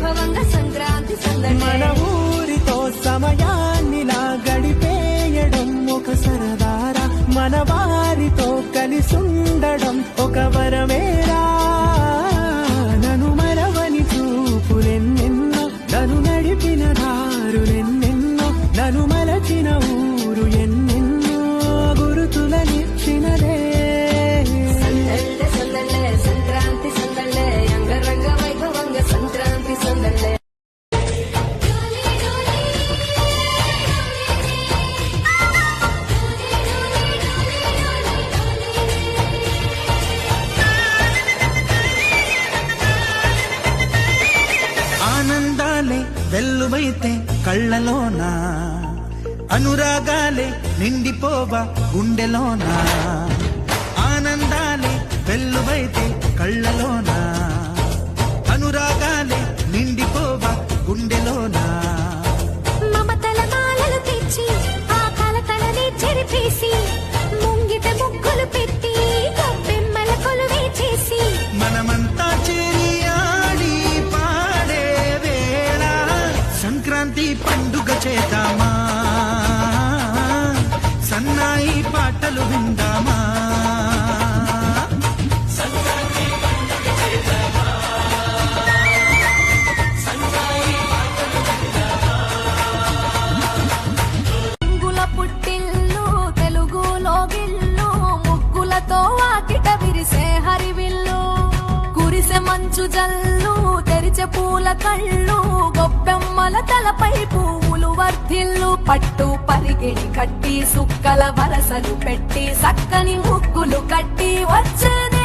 వైభవంగా సంక్రాంతి సందడి మన ఊరితో సమయాన్నిలా గడిపేయడం ఒక సరదారా మన వారితో కలిసుండడం ఒక వరమేరా నన్ను మరవని చూపులెన్నెన్నో నన్ను నడిపిన దారులెన్నెన్నో నన్ను మలచిన ఊరు ఎన్నెన్నో గురుతులనిచ్చినదే సందళ్ళే సందళ్ళే సంక్రాంతి సందళ్ళే అంగరంగ వైభవంగా సంక్రాంతి సందళ్ళే ఆనందాలే వెల్లువైతే కళ్ళలోనా అనురాగాలే నిండిపోవా గుండెలోనా ఆనందాలే వెల్లువైతే కళ్ళలోనా అనురాగాలే నిండిపోవా గుండెలోనా మమతల మాలలు తెచ్చి ఆ కలకలని చెరిపేసి ముంగిట ముగ్గులు పెట్టి గొప్పెమ్మల కొలువే చేసి మనమంతా చేరి ఆడి పాడే వేళ సంక్రాంతి పండుగ చేద్దామా సన్నాయి పాటలు విందామా రంగుల పుట్టిల్లు తెలుగులో గిల్లు ముగ్గులతో వాకిట విరిసే హరివిల్లు కురిసె మంచు జల్లు తెరిచే పూల కళ్ళు గొప్పెమ్మల తలపై పువ్వులు వర్ధిల్లు పట్టు పరిగిణి కట్టి సుక్కల వరసలు పెట్టి సక్కని ముగ్గులు కట్టి వచ్చేదే